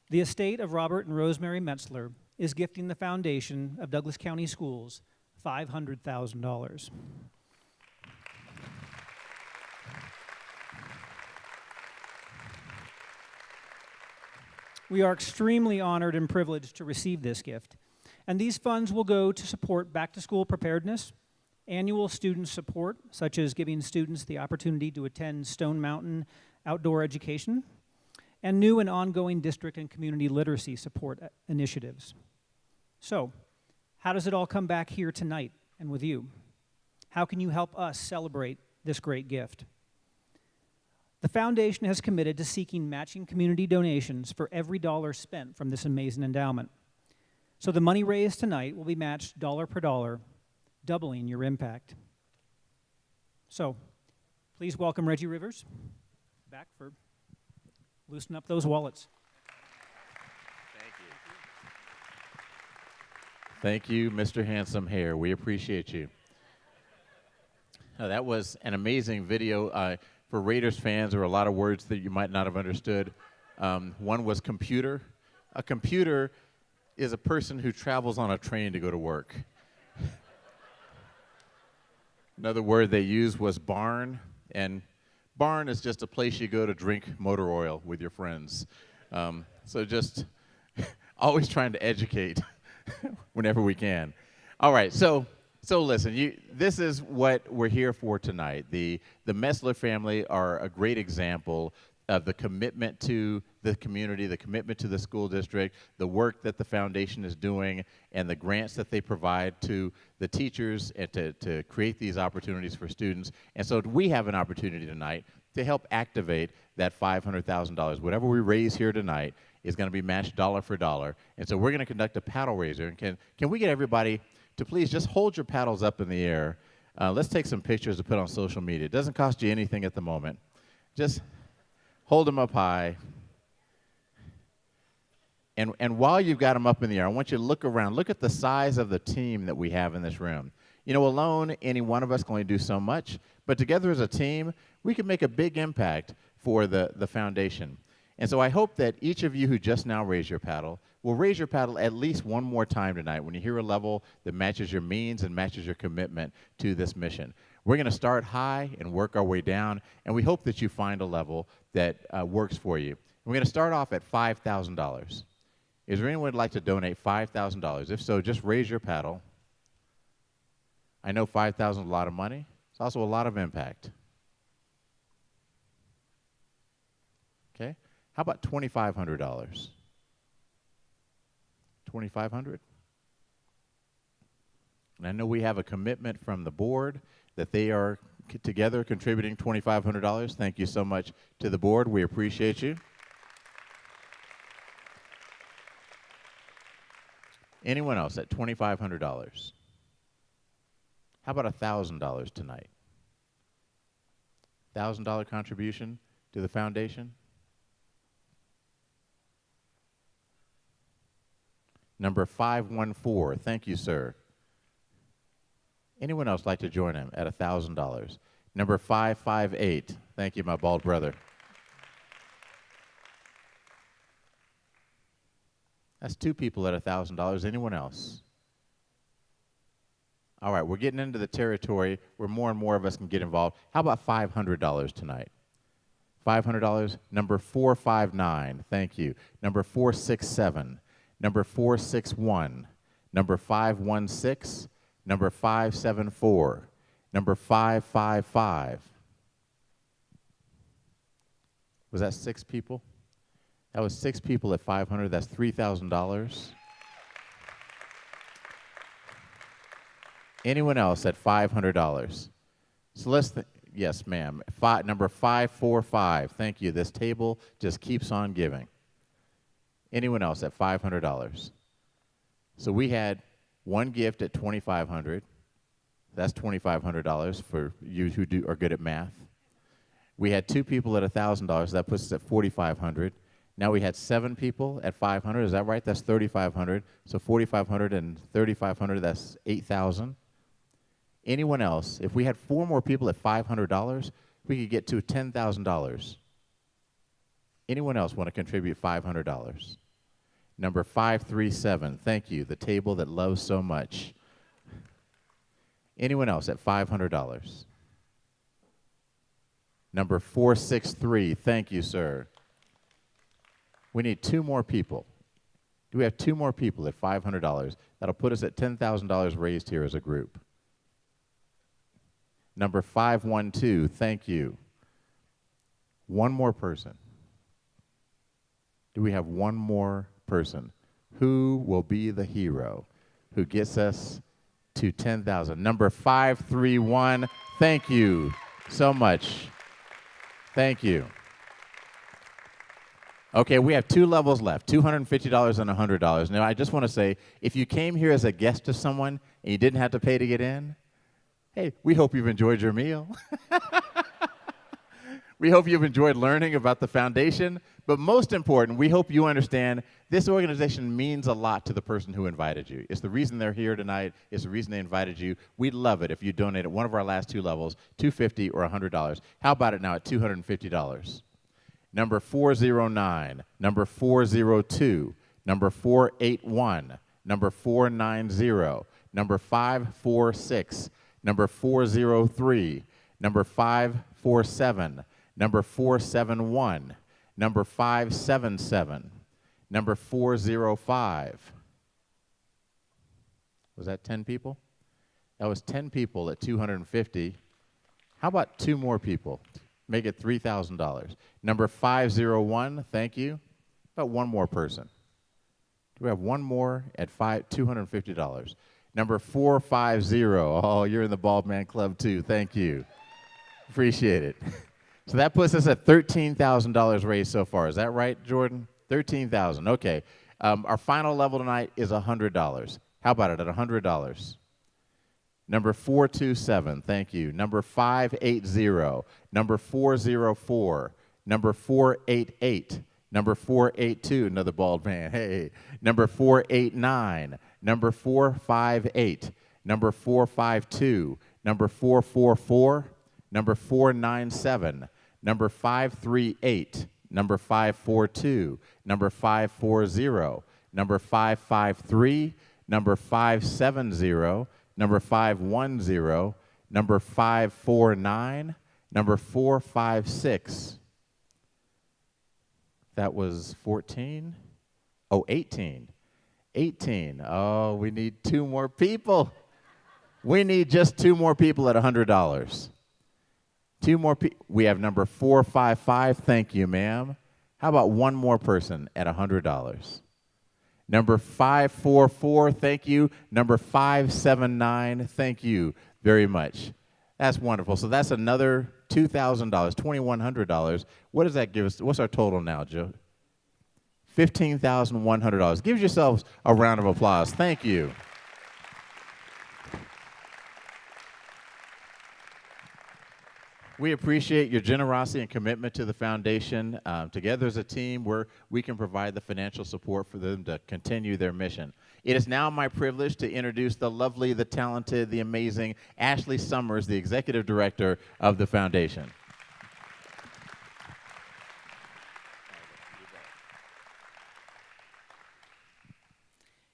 The estate of Robert and Rosemary Metzler is gifting the foundation of Douglas County Schools $500,000. We are extremely honored and privileged to receive this gift, and these funds will go to support back-to-school preparedness, annual student support, such as giving students the opportunity to attend Stone Mountain outdoor education, and new and ongoing district and community literacy support initiatives. So, how does it all come back here tonight and with you? How can you help us celebrate this great gift? The foundation has committed to seeking matching community donations for every dollar spent from this amazing endowment. So the money raised tonight will be matched dollar per dollar, doubling your impact. So, please welcome Reggie Rivers back for loosen up those wallets. Thank you, Mr. Handsome Hair. We appreciate you. That was an amazing video. For Raiders fans, there were a lot of words that you might not have understood. One was computer. A computer is a person who travels on a train to go to work. Another word they used was barn, and barn is just a place you go to drink motor oil with your friends. So just always trying to educate whenever we can. All right, so So listen, this is what we're here for tonight. The Messler family are a great example of the commitment to the community, the commitment to the school district, the work that the foundation is doing, and the grants that they provide to the teachers and to create these opportunities for students. And so we have an opportunity tonight to help activate that $500,000. Whatever we raise here tonight is going to be matched dollar for dollar. And so we're going to conduct a paddle raiser. And can we get everybody to please just hold your paddles up in the air? Let's take some pictures to put on social media. It doesn't cost you anything at the moment. Just hold them up high. And while you've got them up in the air, I want you to look around. Look at the size of the team that we have in this room. You know, alone, any one of us can only do so much, but together as a team, we can make a big impact for the foundation. And so I hope that each of you who just now raised your paddle will raise your paddle at least one more time tonight when you hear a level that matches your means and matches your commitment to this mission. We're going to start high and work our way down, and we hope that you find a level that works for you. We're going to start off at $5,000. Is there anyone who would like to donate $5,000? If so, just raise your paddle. I know $5,000 is a lot of money. It's also a lot of impact. Okay? How about $2,500? $2,500? And I know we have a commitment from the board that they are together contributing $2,500. Thank you so much to the board. We appreciate you. Anyone else at $2,500? How about $1,000 tonight? $1,000 contribution to the foundation? Number 514, thank you, sir. Anyone else like to join him at $1,000? Number 558, thank you, my bald brother. That's two people at $1,000. Anyone else? All right, we're getting into the territory where more and more of us can get involved. How about $500 tonight? $500. Number 459, thank you. Number 467. Number 461. Number 516. Number 574. Number 555. Was that 6 people? That was 6 people at $500. That's $3,000. Anyone else at $500? So let's, yes, ma'am. Number 545. Thank you. This table just keeps on giving. Anyone else at $500? So we had one gift at $2,500. That's $2,500 for you who are good at math. We had 2 people at $1,000. That puts us at $4,500. Now we had 7 people at $500. Is that right? That's $3,500. So $4,500 and $3,500. That's $8,000. Anyone else? If we had 4 more people at $500, we could get to $10,000. Anyone else want to contribute $500? Number 537. Thank you. The table that loves so much. Anyone else at $500? Number 463. Thank you, sir. We need 2 more people. Do we have 2 more people at $500? That'll put us at $10,000 raised here as a group. Number 512, thank you. 1 more person. Do we have 1 more person? Who will be the hero who gets us to 10,000? Number 531, thank you so much. Thank you. Okay, we have 2 levels left, $250 and $100. Now, I just want to say, if you came here as a guest to someone and you didn't have to pay to get in, hey, we hope you've enjoyed your meal. We hope you've enjoyed learning about the foundation, but most important, we hope you understand this organization means a lot to the person who invited you. It's the reason they're here tonight. It's the reason they invited you. We'd love it if you donated one of our last 2 levels, $250 or $100. How about it now at $250? Number 409, number 402, number 481, number 490, number 546, number 403, number 547, number 471, number 577, number 405. Was that 10 people? That was 10 people at $250. How about 2 more people? Make it $3,000. Number 501, thank you. How about 1 more person? Do we have 1 more at $250? Number 450, oh, you're in the Bald Man Club too, thank you. Appreciate it. So that puts us at $13,000 raised so far. Is that right, Jordan? $13,000, okay. Our final level tonight is $100. How about it at $100? Number 427, thank you. Number 580, number 404, number 488, number 482, another bald man, hey. Number 489, number 458, number 452, number 444, number 497, number 538, number 542, number 540, number 553, number 570, number 510, number 549, number 456. That was 14? Oh, 18. 18. Oh, we need 2 more people. We need just 2 more people at $100. 2 more people. We have number 455. Thank you, ma'am. How about 1 more person at $100? Number 544, thank you. Number 579, thank you very much. That's wonderful. So that's another $2,000, $2,100. What does that give us? What's our total now, Joe? $15,100. Give yourselves a round of applause. Thank you. We appreciate your generosity and commitment to the foundation. Together as a team, we can provide the financial support for them to continue their mission. It is now my privilege to introduce the lovely, the talented, the amazing Ashley Summers, the Executive Director of the foundation.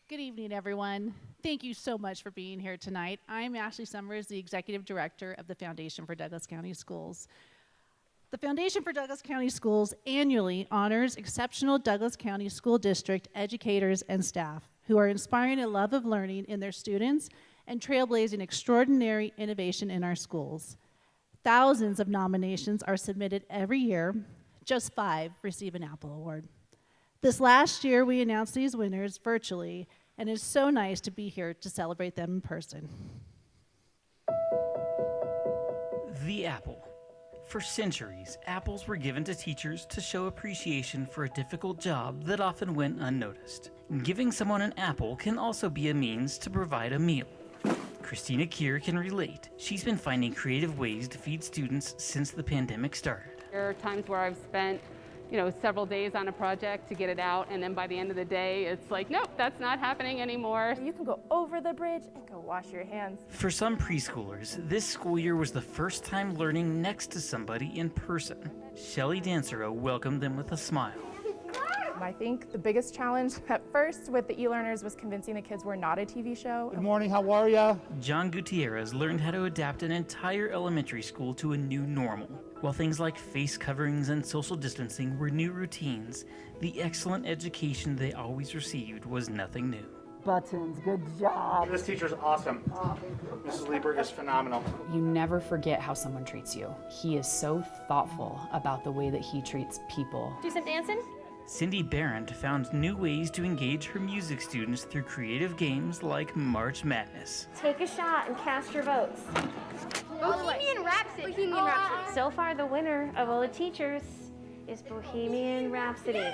Good evening, everyone. Thank you so much for being here tonight. I'm Ashley Summers, the Executive Director of the Foundation for Douglas County Schools. The Foundation for Douglas County Schools annually honors exceptional Douglas County School District educators and staff who are inspiring a love of learning in their students and trailblazing extraordinary innovation in our schools. Thousands of nominations are submitted every year. Just 5 receive an Apple Award. This last year, we announced these winners virtually, and it's so nice to be here to celebrate them in person. The apple. For centuries, apples were given to teachers to show appreciation for a difficult job that often went unnoticed. Giving someone an apple can also be a means to provide a meal. Christina Kier can relate. She's been finding creative ways to feed students since the pandemic started. There are times where I've spent several days on a project to get it out, and then by the end of the day, it's like, nope, that's not happening anymore. You can go over the bridge and go wash your hands. For some preschoolers, this school year was the first time learning next to somebody in person. Shelley Dancero welcomed them with a smile. I think the biggest challenge at first with the e-learners was convincing the kids we're not a TV show. Good morning, how are ya? John Gutierrez learned how to adapt an entire elementary school to a new normal. While things like face coverings and social distancing were new routines, the excellent education they always received was nothing new. Buttons, good job. This teacher's awesome. Mrs. Lieber is phenomenal. You never forget how someone treats you. He is so thoughtful about the way that he treats people. Do some dancing? Cindy Barrett found new ways to engage her music students through creative games like March Madness. Take a shot and cast your votes. Bohemian Rhapsody. Bohemian Rhapsody. So far, the winner of all the teachers is Bohemian Rhapsody.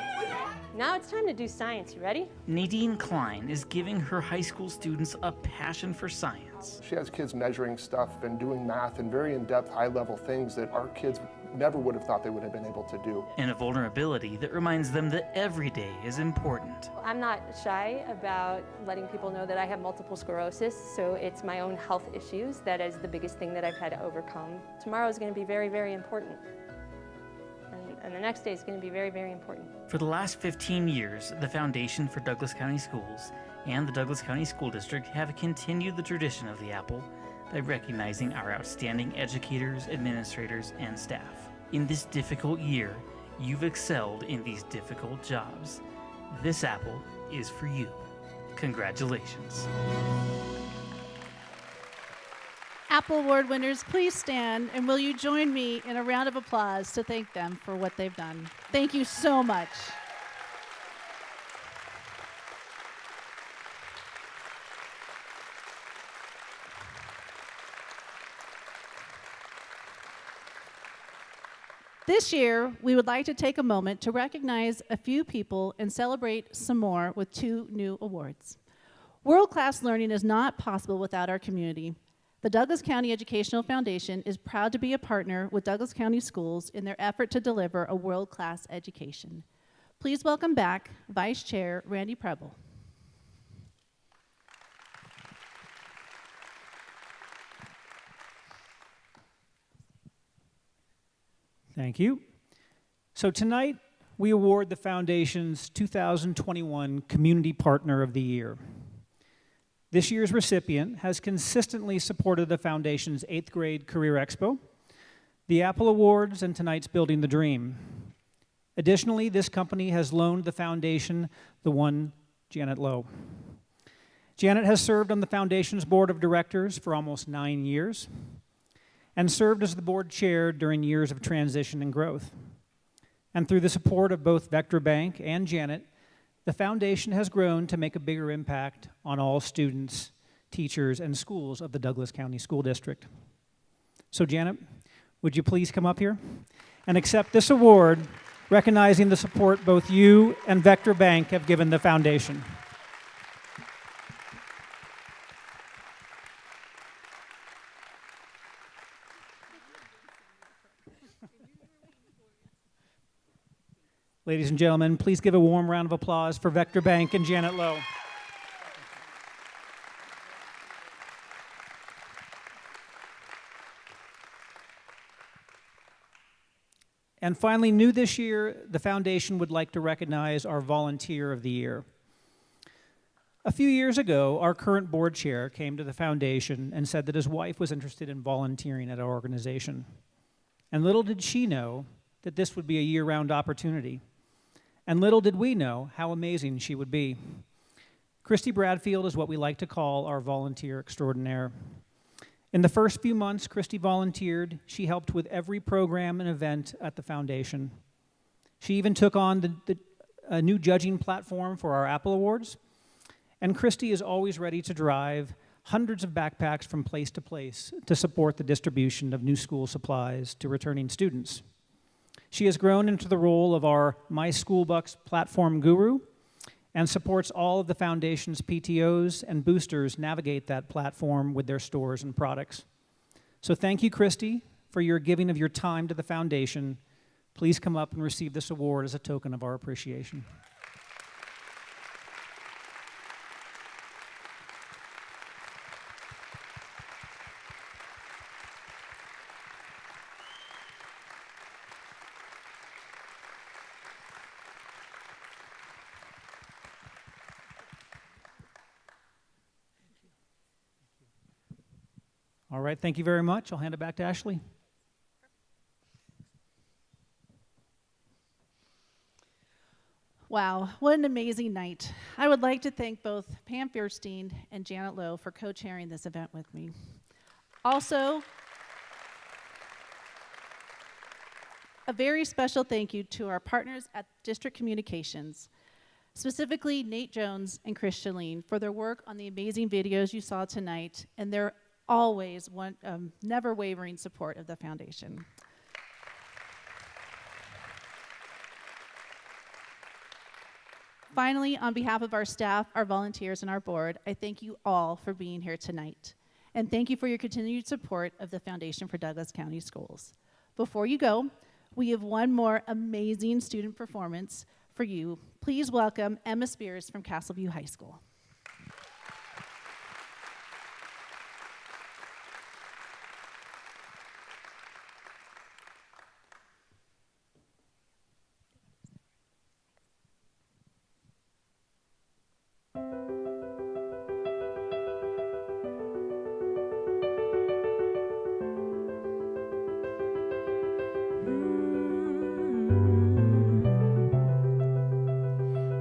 Now it's time to do science. You ready? Nadine Klein is giving her high school students a passion for science. She has kids measuring stuff and doing math and very in-depth, high-level things that our kids never would have thought they would have been able to do. And a vulnerability that reminds them that every day is important. I'm not shy about letting people know that I have multiple sclerosis, so it's my own health issues that is the biggest thing that I've had to overcome. Tomorrow is going to be very, very important. And the next day is going to be very, very important. For the last 15 years, the Foundation for Douglas County Schools and the Douglas County School District have continued the tradition of the apple by recognizing our outstanding educators, administrators, and staff. In this difficult year, you've excelled in these difficult jobs. This apple is for you. Congratulations. Apple Award winners, please stand, and will you join me in a round of applause to thank them for what they've done? Thank you so much. This year, we would like to take a moment to recognize a few people and celebrate some more with 2 new awards. World-class learning is not possible without our community. The Douglas County Educational Foundation is proud to be a partner with Douglas County Schools in their effort to deliver a world-class education. Please welcome back Vice Chair Randy Preble. Thank you. So tonight, we award the Foundation's 2021 Community Partner of the Year. This year's recipient has consistently supported the Foundation's 8th grade Career Expo, the Apple Awards, and tonight's Building the Dream. Additionally, this company has loaned the Foundation the one Janet Lowe. Janet has served on the Foundation's Board of Directors for almost 9 years and served as the board chair during years of transition and growth. And through the support of both Vector Bank and Janet, the Foundation has grown to make a bigger impact on all students, teachers, and schools of the Douglas County School District. So Janet, would you please come up here and accept this award, recognizing the support both you and Vector Bank have given the Foundation. Ladies and gentlemen, please give a warm round of applause for Vector Bank and Janet Lowe. And finally, new this year, the Foundation would like to recognize our Volunteer of the Year. A few years ago, our current board chair came to the Foundation and said that his wife was interested in volunteering at our organization. And little did she know that this would be a year-round opportunity. And little did we know how amazing she would be. Christy Bradfield is what we like to call our volunteer extraordinaire. In the first few months Christy volunteered, she helped with every program and event at the Foundation. She even took on a new judging platform for our Apple Awards. And Christy is always ready to drive hundreds of backpacks from place to support the distribution of new school supplies to returning students. She has grown into the role of our My School Bucks platform guru and supports all of the Foundation's PTOs and boosters navigate that platform with their stores and products. So thank you, Christy, for your giving of your time to the Foundation. Please come up and receive this award as a token of our appreciation. All right, thank you very much. I'll hand it back to Ashley. Wow, what an amazing night. I would like to thank both Pam Fierstein and Janet Lowe for co-chairing this event with me. Also, a very special thank you to our partners at District Communications, specifically Nate Jones and Chris Shalene for their work on the amazing videos you saw tonight and their always never wavering support of the Foundation. Finally, on behalf of our staff, our volunteers, and our board, I thank you all for being here tonight. And thank you for your continued support of the Foundation for Douglas County Schools. Before you go, we have one more amazing student performance for you. Please welcome Emma Spears from Castleview High School.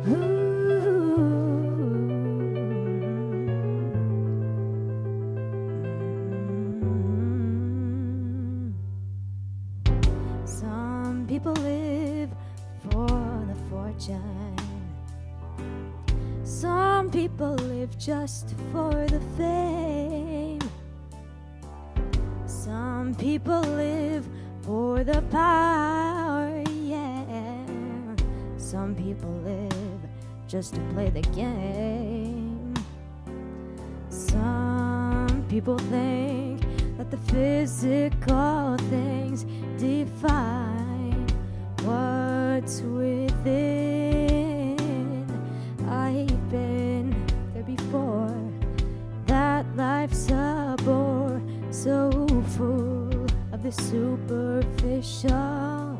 Ooh. Some people live just for the fame. Some people live for the power, yeah. Some people live just to play the game. Some people think that the physical things define what's within. I've been there before. That life's a bore, so full of the superficial.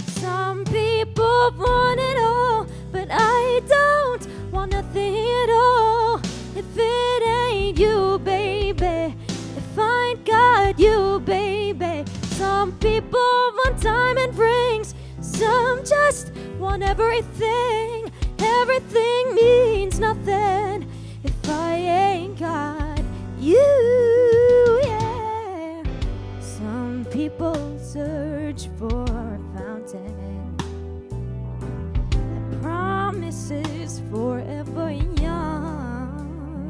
Some people want it all, but I don't want nothing at all. If it ain't you, baby, if I ain't got you, baby. Some people want diamond rings, some just want everything. Everything means nothing if I ain't got you, yeah. Some people search for a fountain that promises forever young.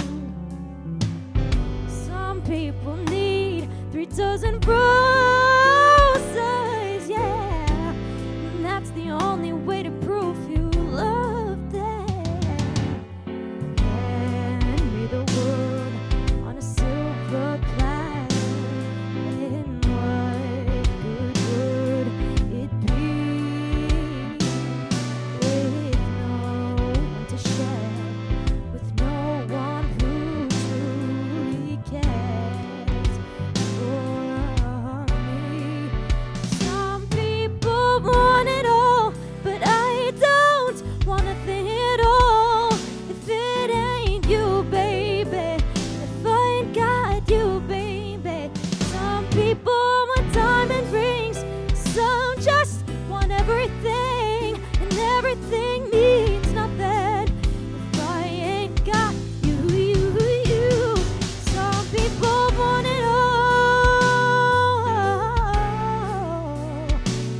Some people need 3 dozen roses, yeah. And that's the only way to prove you love them. Hand me the world on a silver platter, and what good would it be with no one to share, with no one who truly cares for me? Some people want it all, but I don't want nothing at all. If it ain't you, baby, if I ain't got you, baby. Some people want diamond rings, some just want everything, and everything means nothing if I ain't got you, you. Some people want it all.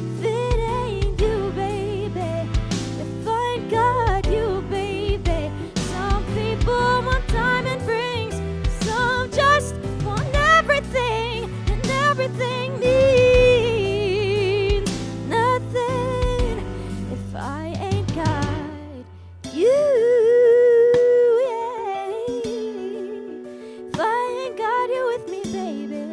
If it ain't you, baby, if I ain't got you, baby. Some people want diamond rings, some just want everything, and everything means nothing if I ain't got you, yeah. If I ain't got you with me, baby.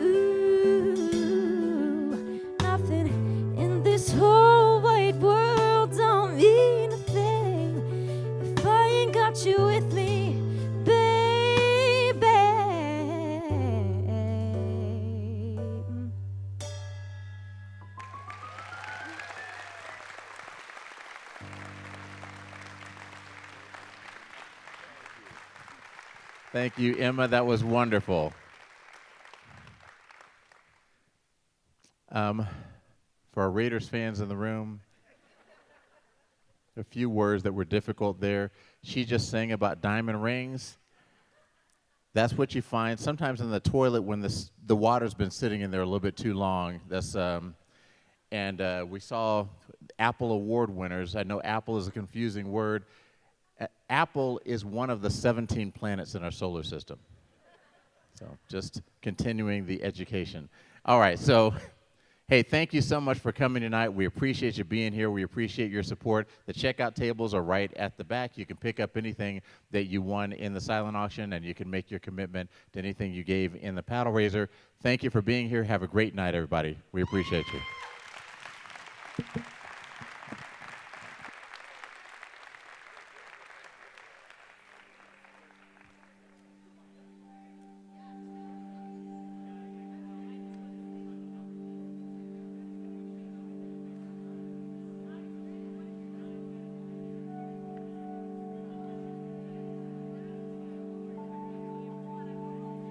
Ooh, nothing in this whole wide world don't mean a thing if I ain't got you with me, baby. Thank you, Emma. That was wonderful. For our Raiders fans in the room, a few words that were difficult there. She just sang about diamond rings. That's what you find sometimes in the toilet when the water's been sitting in there a little bit too long. That's and we saw Apple Award winners. I know Apple is a confusing word. Apple is one of the 17 planets in our solar system. So just continuing the education. All right, so hey, thank you so much for coming tonight. We appreciate you being here. We appreciate your support. The checkout tables are right at the back. You can pick up anything that you won in the silent auction, and you can make your commitment to anything you gave in the paddle raiser. Thank you for being here. Have a great night, everybody. We appreciate you.